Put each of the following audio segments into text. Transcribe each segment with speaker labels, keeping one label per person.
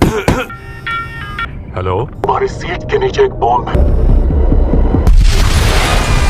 Speaker 1: Hello, हमारी seat के नीचे एक बॉम्ब है।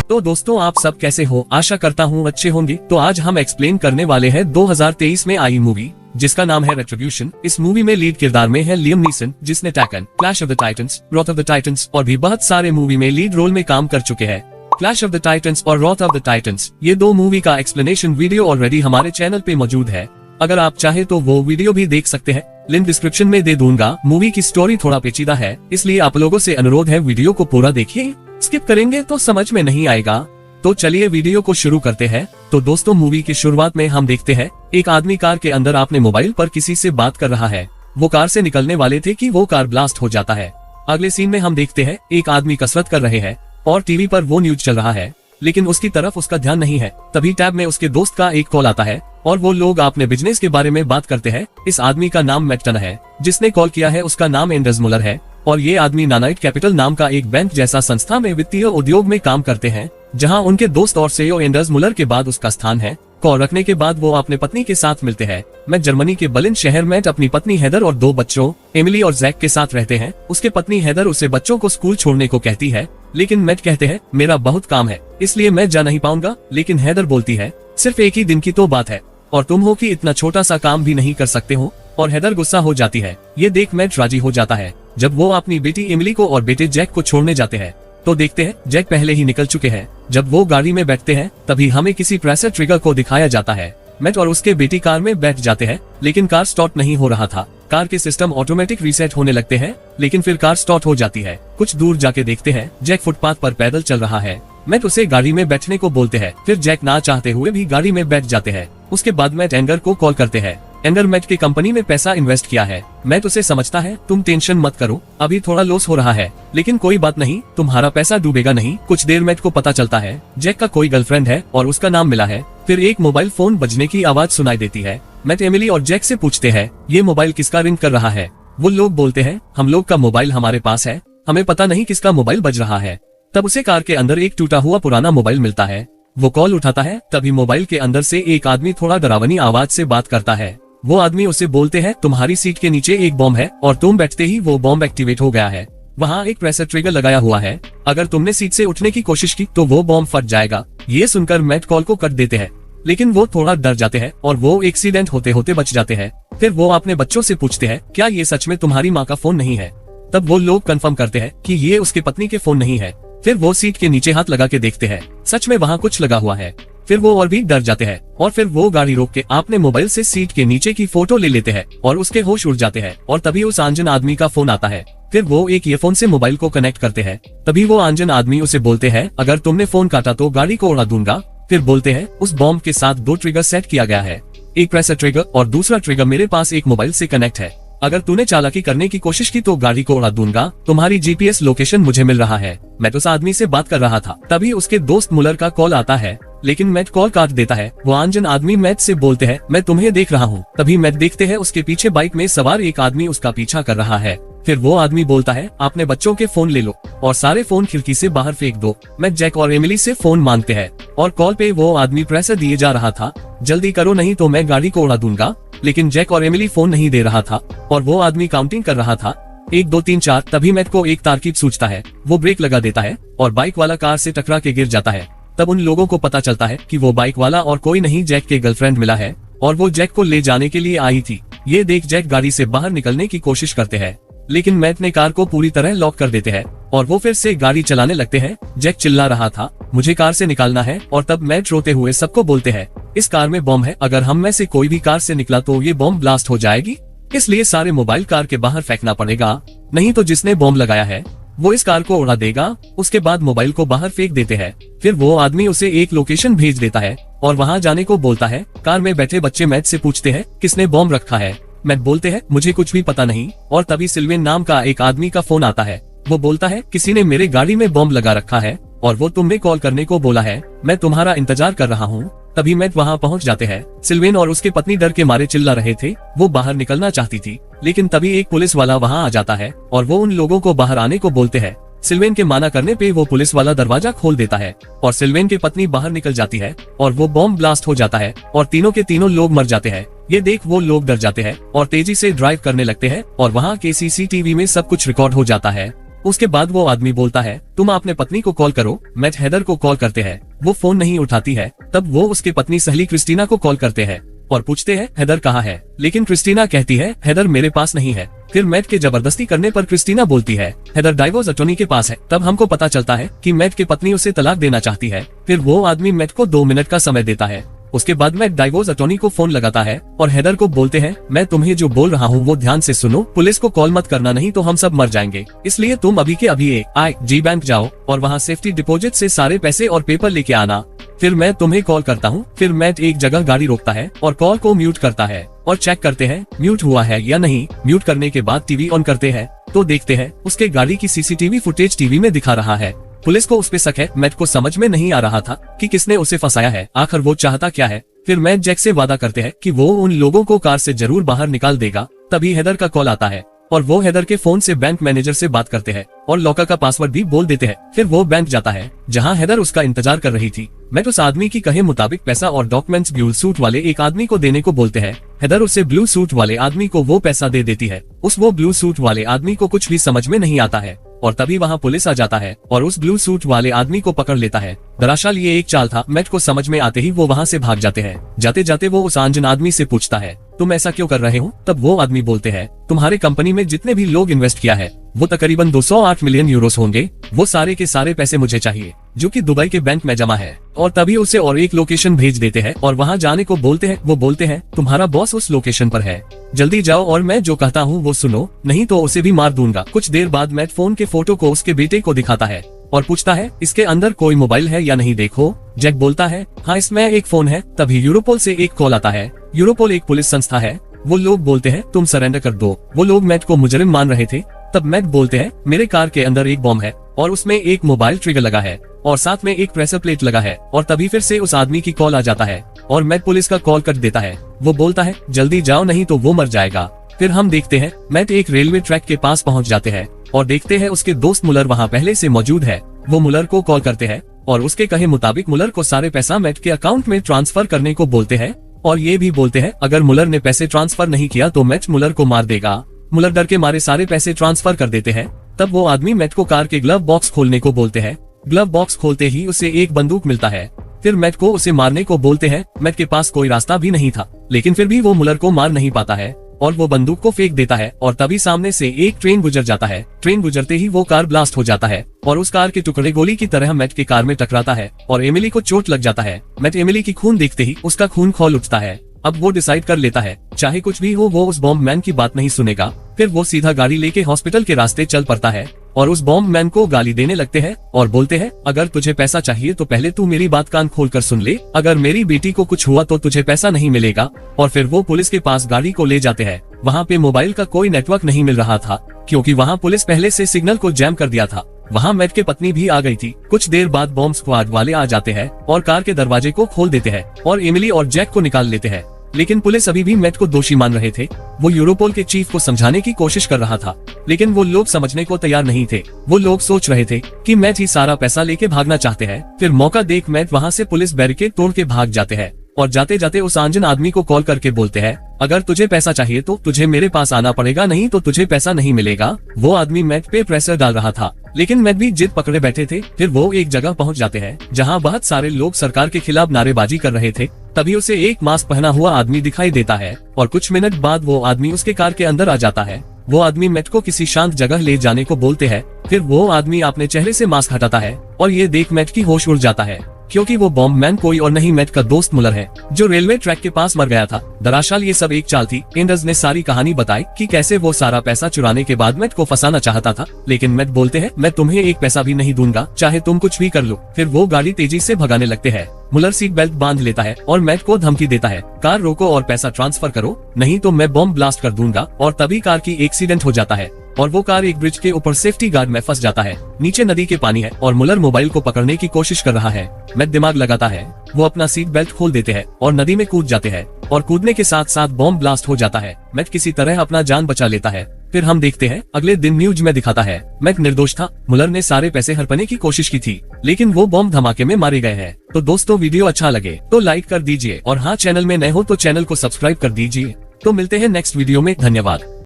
Speaker 2: तो दोस्तों, आप सब कैसे हो? आशा करता हूँ अच्छे होंगे। तो आज हम एक्सप्लेन करने वाले हैं 2023 में आई मूवी जिसका नाम है रेट्रिब्यूशन। इस मूवी में लीड किरदार में है लियम नीसन, जिसने Taken, Clash of the Titans, Wrath of the Titans और भी बहुत सारे मूवी में लीड रोल में काम कर चुके हैं। क्लैश ऑफ द टाइटंस और रॉथ ऑफ द टाइटंस, ये दो मूवी का एक्सप्लेनेशन वीडियो ऑलरेडी हमारे चैनल पे मौजूद है। अगर आप चाहे तो वो वीडियो भी देख सकते हैं, लिंक डिस्क्रिप्शन में दे दूंगा। मूवी की स्टोरी थोड़ा पेचीदा है, इसलिए आप लोगों से अनुरोध है वीडियो को पूरा देखिए। स्किप करेंगे तो समझ में नहीं आएगा। तो चलिए वीडियो को शुरू करते हैं। तो दोस्तों, मूवी की शुरुआत में हम देखते हैं एक आदमी कार के अंदर अपने मोबाइल पर किसी से बात कर रहा है। वो कार से निकलने वाले थे कि वो कार ब्लास्ट हो जाता है। अगले सीन में हम देखते हैं एक आदमी कसरत कर रहे हैं और टीवी पर वो न्यूज चल रहा है, लेकिन उसकी तरफ उसका ध्यान नहीं है। तभी टैब में उसके दोस्त का एक कॉल आता है और वो लोग अपने बिजनेस के बारे में बात करते हैं। इस आदमी का नाम मैट टन है, जिसने कॉल किया है उसका नाम एंडर्स मुलर है और ये आदमी नानाइट कैपिटल नाम का एक बैंक जैसा संस्था में वित्तीय उद्योग में काम करते हैं, जहां उनके दोस्त और सीईओ एंडर्स मुलर के बाद उसका स्थान है। कॉल रखने के बाद वो अपने पत्नी के साथ मिलते हैं। मैट जर्मनी के बर्लिन शहर में अपनी पत्नी हेदर और दो बच्चों एमिली और जैक के साथ रहते हैं। उसके पत्नी हेदर उसे बच्चों को स्कूल छोड़ने को कहती है, लेकिन मैट कहते हैं मेरा बहुत काम है, इसलिए मैं जा नहीं पाऊंगा। लेकिन हेदर बोलती है सिर्फ एक ही दिन की तो बात है और तुम हो कि इतना छोटा सा काम भी नहीं कर सकते हो। और हेदर गुस्सा हो जाती है। ये देख मैट राजी हो जाता है। जब वो अपनी बेटी एमिली को और बेटे जैक को छोड़ने जाते हैं तो देखते हैं जैक पहले ही निकल चुके हैं। जब वो गाड़ी में बैठते हैं तभी हमें किसी प्रेशर ट्रिगर को दिखाया जाता है। मैट और उसके बेटी कार में बैठ जाते हैं, लेकिन कार स्टार्ट नहीं हो रहा था। कार के सिस्टम ऑटोमेटिक रीसेट होने लगते हैं, लेकिन फिर कार स्टार्ट हो जाती है। कुछ दूर जाके देखते हैं जैक फुटपाथ पर पैदल चल रहा है। मैट उसे गाड़ी में बैठने को बोलते हैं, फिर जैक ना चाहते हुए भी गाड़ी में बैठ जाते हैं। उसके बाद मैट एंगर को कॉल करते हैं। एंगर मैट की कंपनी में पैसा इन्वेस्ट किया है। मैट उसे समझता है, तुम टेंशन मत करो, अभी थोड़ा लॉस हो रहा है, लेकिन कोई बात नहीं, तुम्हारा पैसा डूबेगा नहीं। कुछ देर मैट को पता चलता है जैक का कोई गर्लफ्रेंड है और उसका नाम मिला है। फिर एक मोबाइल फोन बजने की आवाज सुनाई देती है। मैट एमिली और जैक से पूछते हैं ये मोबाइल किसका रिंग कर रहा है। वो लोग बोलते हैं हम लोग का मोबाइल हमारे पास है, हमें पता नहीं किसका मोबाइल बज रहा है। तब उसे कार के अंदर एक टूटा हुआ पुराना मोबाइल मिलता है। वो कॉल उठाता है, तभी मोबाइल के अंदर से एक आदमी थोड़ा डरावनी आवाज से बात करता है। वो आदमी उसे बोलते हैं तुम्हारी सीट के नीचे एक बॉम्ब है और तुम बैठते ही वो बॉम्ब एक्टिवेट हो गया है। वहाँ एक प्रेशर ट्रिगर लगाया हुआ है, अगर तुमने सीट से उठने की कोशिश की तो वो बॉम्ब फट जाएगा। ये सुनकर मैट कॉल को कट देते हैं, लेकिन वो थोड़ा डर जाते हैं और वो एक्सीडेंट होते होते बच जाते हैं। फिर वो अपने बच्चों से पूछते हैं क्या ये सच में तुम्हारी माँ का फोन नहीं है। तब वो लोग कंफर्म करते हैं कि ये उसके पत्नी के फोन नहीं है। फिर वो सीट के नीचे हाथ लगा के देखते हैं, सच में वहाँ कुछ लगा हुआ है। फिर वो और भी डर जाते हैं और फिर वो गाड़ी रोक के अपने मोबाइल से सीट के नीचे की फोटो ले लेते हैं और उसके होश उड़ जाते हैं। और तभी उस अनजान आदमी का फोन आता है। फिर वो एक ईयरफोन से मोबाइल को कनेक्ट करते हैं। तभी वो अनजान आदमी उसे बोलते हैं अगर तुमने फोन काटा तो गाड़ी को उड़ा दूंगा। फिर बोलते हैं उस बॉम्ब के साथ दो ट्रिगर सेट किया गया है, एक प्रेशर ट्रिगर और दूसरा ट्रिगर मेरे पास एक मोबाइल से कनेक्ट है। अगर तूने चालाकी करने की कोशिश की तो गाड़ी को उड़ा दूंगा। तुम्हारी जीपीएस लोकेशन मुझे मिल रहा है। मैट उस आदमी से बात कर रहा था, तभी उसके दोस्त मुलर का कॉल आता है, लेकिन मैट कॉल काट देता है। वो अनजान आदमी मैट से बोलते हैं मैं तुम्हें देख रहा हूँ। तभी मैट देखते हैं उसके पीछे बाइक में सवार एक आदमी उसका पीछा कर रहा है। फिर वो आदमी बोलता है अपने बच्चों के फोन ले लो और सारे फोन खिड़की से बाहर फेंक दो। मैट जैक और एमिली से फोन मांगते हैं और कॉल पे वो आदमी प्रेशर दिए जा रहा था, जल्दी करो नहीं तो मैं गाड़ी को उड़ा दूंगा। लेकिन जैक और एमिली फोन नहीं दे रहा था और वो आदमी काउंटिंग कर रहा था 1 2 3 4। तभी मैट को एक तारकीब सूझता है। वो ब्रेक लगा देता है और बाइक वाला कार से टकरा के गिर जाता है। तब उन लोगों को पता चलता है कि वो बाइक वाला और कोई नहीं जैक के गर्लफ्रेंड मिला है और वो जैक को ले जाने के लिए आई थी। ये देख जैक गाड़ी से बाहर निकलने की कोशिश करते हैं, लेकिन मैट ने कार को पूरी तरह लॉक कर देते हैं और वो फिर से गाड़ी चलाने लगते हैं। जैक चिल्ला रहा था मुझे कार से निकालना है और तब मैट रोते हुए सबको बोलते हैं इस कार में बॉम्ब है, अगर हम में से कोई भी कार से निकला तो ये बॉम्ब ब्लास्ट हो जाएगी, इसलिए सारे मोबाइल कार के बाहर फेंकना पड़ेगा, नहीं तो जिसने बॉम्ब लगाया है वो इस कार को उड़ा देगा। उसके बाद मोबाइल को बाहर फेंक देते हैं। फिर वो आदमी उसे एक लोकेशन भेज देता है और वहाँ जाने को बोलता है। कार में बैठे बच्चे मैट से पूछते हैं किसने बॉम्ब रखा है। मैट बोलते हैं मुझे कुछ भी पता नहीं। और तभी सिल्वेन नाम का एक आदमी का फोन आता है। वो बोलता है किसी ने मेरे गाड़ी में बॉम्ब लगा रखा है और वो तुमने कॉल करने को बोला है, मैं तुम्हारा इंतजार कर रहा हूँ। तभी मैट वहाँ पहुँच जाते हैं। सिल्वेन और उसके पत्नी डर के मारे चिल्ला रहे थे। वो बाहर निकलना चाहती थी, लेकिन तभी एक पुलिस वाला वहाँ आ जाता है और वो उन लोगों को बाहर आने को बोलते हैं। सिल्वेन के माना करने पे वो पुलिस वाला दरवाजा खोल देता है और सिल्वेन की पत्नी बाहर निकल जाती है और वो बॉम्ब ब्लास्ट हो जाता है और तीनों के तीनों लोग मर जाते हैं। ये देख वो लोग डर जाते हैं और तेजी से ड्राइव करने लगते हैं और वहाँ के सीसीटीवी में सब कुछ रिकॉर्ड हो जाता है। उसके बाद वो आदमी बोलता है, तुम अपने पत्नी को कॉल करो। मैट हेदर को कॉल करते हैं, वो फोन नहीं उठाती है। तब वो उसके पत्नी सहेली क्रिस्टीना को कॉल करते हैं और पूछते हैं हेदर कहाँ है, लेकिन क्रिस्टीना कहती है हेदर मेरे पास नहीं है। फिर मैट के जबरदस्ती करने पर क्रिस्टीना बोलती है हेदर डाइवोर्स अटॉर्नी के पास है। तब हमको पता चलता है कि मैट की पत्नी उसे तलाक देना चाहती है। फिर वो आदमी मैट को 2 मिनट का समय देता है। उसके बाद मैट डाइवोर्स अटॉर्नी को फोन लगाता है और हेदर को बोलते हैं, मैं तुम्हें जो बोल रहा हूँ वो ध्यान से सुनो, पुलिस को कॉल मत करना नहीं तो हम सब मर जाएंगे। इसलिए तुम अभी के अभी AIG बैंक जाओ और वहाँ सेफ्टी डिपॉजिट से सारे पैसे और पेपर लेके आना। फिर मैं तुम्हें कॉल करता हूँ। फिर मैट एक जगह गाड़ी रोकता है और कॉल को म्यूट करता है और चेक करते हैं म्यूट हुआ है या नहीं। म्यूट करने के बाद टीवी ऑन करते हैं तो देखते हैं उसके गाड़ी की सीसीटीवी फुटेज टीवी में दिखा रहा है। पुलिस को उस पे शक है। मैट को समझ में नहीं आ रहा था कि किसने उसे फंसाया है, आखिर वो चाहता क्या है। फिर मैट जैक से वादा करते हैं कि वो उन लोगों को कार से जरूर बाहर निकाल देगा। तभी हेदर का कॉल आता है और वो हेदर के फोन से बैंक मैनेजर से बात करते हैं और लॉकर का पासवर्ड भी बोल देते हैं। फिर वो बैंक जाता है जहां हेदर उसका इंतजार कर रही थी। मैट उस आदमी की कहे मुताबिक पैसा और डॉक्यूमेंट्स ब्लू सूट वाले एक आदमी को देने को बोलते हैं। हेदर उसे ब्लू सूट वाले आदमी को वो पैसा दे देती है। वो ब्लू सूट वाले आदमी को कुछ भी समझ में नहीं आता है और तभी वहाँ पुलिस आ जाता है और उस ब्लू सूट वाले आदमी को पकड़ लेता है। दरअसल ये एक चाल था। मैट को समझ में आते ही वो वहाँ से भाग जाते हैं। जाते जाते वो उस अनजान आदमी से पूछता है, तुम ऐसा क्यों कर रहे हो? तब वो आदमी बोलते हैं, तुम्हारे कंपनी में जितने भी लोग इन्वेस्ट किया है वो तकरीबन 208 मिलियन यूरोस होंगे। वो सारे के सारे पैसे मुझे चाहिए जो कि दुबई के बैंक में जमा है। और तभी उसे और एक लोकेशन भेज देते हैं और वहाँ जाने को बोलते हैं। वो बोलते हैं, तुम्हारा बॉस उस लोकेशन पर है, जल्दी जाओ और मैं जो कहता हूँ वो सुनो, नहीं तो उसे भी मार दूंगा। कुछ देर बाद मैट फोन के फोटो को उसके बेटे को दिखाता है और पूछता है, इसके अंदर कोई मोबाइल है या नहीं देखो। जैक बोलता है, हाँ इसमें एक फोन है। तभी यूरोपोल से एक कॉल आता है। यूरोपोल एक पुलिस संस्था है। वो लोग बोलते हैं तुम सरेंडर कर दो। वो लोग मैट को मुजरिम मान रहे थे। तब मैट बोलते हैं, मेरे कार के अंदर एक बॉम्ब है और उसमें एक मोबाइल ट्रिगर लगा है और साथ में एक प्रेशर प्लेट लगा है। और तभी फिर से उस आदमी की कॉल आ जाता है और मैट पुलिस का कॉल कर देता है। वो बोलता है, जल्दी जाओ नहीं तो वो मर जाएगा। फिर हम देखते हैं मैट एक रेलवे ट्रैक के पास पहुंच जाते हैं और देखते हैं उसके दोस्त मुलर वहां पहले से मौजूद है। वो मुलर को कॉल करते हैं और उसके कहे मुताबिक मुलर को सारे पैसा मैट के अकाउंट में ट्रांसफर करने को बोलते हैं और ये भी बोलते हैं अगर मुलर ने पैसे ट्रांसफर नहीं किया तो मैट मुलर को मार देगा। मुलर डर के मारे सारे पैसे ट्रांसफर कर देते हैं। तब वो आदमी मैट को कार के ग्लव बॉक्स खोलने को बोलते हैं। ग्लव बॉक्स खोलते ही उसे एक बंदूक मिलता है। फिर मैट को उसे मारने को बोलते हैं। मैट के पास कोई रास्ता भी नहीं था, लेकिन फिर भी वो मुलर को मार नहीं पाता है और वो बंदूक को फेंक देता है और तभी सामने से एक ट्रेन गुजर जाता है। ट्रेन गुजरते ही वो कार ब्लास्ट हो जाता है और उस कार के टुकड़े गोली की तरह मैट के कार में टकराता है और एमिली को चोट लग जाता है। मैट एमिली की खून देखते ही उसका खून खौल उठता है। अब वो डिसाइड कर लेता है चाहे कुछ भी हो वो उस बॉम्ब मैन की बात नहीं सुनेगा। फिर वो सीधा गाड़ी लेके हॉस्पिटल के रास्ते चल पड़ता है और उस बॉम्ब मैन को गाली देने लगते हैं और बोलते हैं, अगर तुझे पैसा चाहिए तो पहले तू मेरी बात कान खोल कर सुन ले, अगर मेरी बेटी को कुछ हुआ तो तुझे पैसा नहीं मिलेगा। और फिर वो पुलिस के पास गाड़ी को ले जाते हैं। वहाँ पे मोबाइल का कोई नेटवर्क नहीं मिल रहा था क्योंकि वहाँ पुलिस पहले से सिग्नल को जैम कर दिया था। वहाँ मैट की पत्नी भी आ गई थी। कुछ देर बाद बॉम्ब स्क्वाड वाले आ जाते हैं और कार के दरवाजे को खोल देते हैं और एमिली और जैक को निकाल लेते हैं। लेकिन पुलिस अभी भी मैट को दोषी मान रहे थे। वो यूरोपोल के चीफ को समझाने की कोशिश कर रहा था, लेकिन वो लोग समझने को तैयार नहीं थे। वो लोग सोच रहे थे कि मैट ही सारा पैसा लेके भागना चाहते हैं। फिर मौका देख मैट वहाँ से पुलिस बैरिकेड तोड़ के भाग जाते हैं और जाते जाते उस अनजान आदमी को कॉल करके बोलते हैं, अगर तुझे पैसा चाहिए तो तुझे मेरे पास आना पड़ेगा, नहीं तो तुझे पैसा नहीं मिलेगा। वो आदमी मैट पे प्रेशर डाल रहा था, लेकिन मैट भी जिद पकड़े बैठे थे। फिर वो एक जगह पहुंच जाते हैं जहां बहुत सारे लोग सरकार के खिलाफ नारेबाजी कर रहे थे। तभी उसे एक मास्क पहना हुआ आदमी दिखाई देता है और कुछ मिनट बाद वो आदमी उसके कार के अंदर आ जाता है। वो आदमी मैट को किसी शांत जगह ले जाने को बोलते हैं। फिर वो आदमी अपने चेहरे से मास्क हटाता है और ये देख मैट की होश उड़ जाता है क्योंकि वो बॉम्ब मैन कोई और नहीं मैट का दोस्त मुलर है जो रेलवे ट्रैक के पास मर गया था। दरअसल ये सब एक चाल थी। एंडर्स ने सारी कहानी बताई कि कैसे वो सारा पैसा चुराने के बाद मैट को फंसाना चाहता था, लेकिन मैट बोलते हैं, मैं तुम्हें एक पैसा भी नहीं दूंगा, चाहे तुम कुछ भी कर लो। फिर वो गाड़ी तेजी से भगाने लगते हैं। मुलर सीट बेल्ट बांध लेता है और मैट को धमकी देता है, कार रोको और पैसा ट्रांसफर करो, नहीं तो मैं बॉम्ब ब्लास्ट कर दूंगा। और तभी कार की एक्सीडेंट हो जाता है और वो कार एक ब्रिज के ऊपर सेफ्टी गार्ड में फंस जाता है। नीचे नदी के पानी है और मुलर मोबाइल को पकड़ने की कोशिश कर रहा है। मैट दिमाग लगाता है। वो अपना सीट बेल्ट खोल देते हैं और नदी में कूद जाते हैं और कूदने के साथ साथ बॉम्ब ब्लास्ट हो जाता है। मैट किसी तरह अपना जान बचा लेता है। फिर हम देखते हैं अगले दिन न्यूज में दिखाता है मैक निर्दोष था, मुलर ने सारे पैसे हड़पने की कोशिश की थी, लेकिन वो बॉम्ब धमाके में मारे गए हैं। तो दोस्तों वीडियो अच्छा लगे तो लाइक कर दीजिए और हाँ चैनल में नए हो तो चैनल को सब्सक्राइब कर दीजिए। तो मिलते हैं नेक्स्ट वीडियो में, धन्यवाद।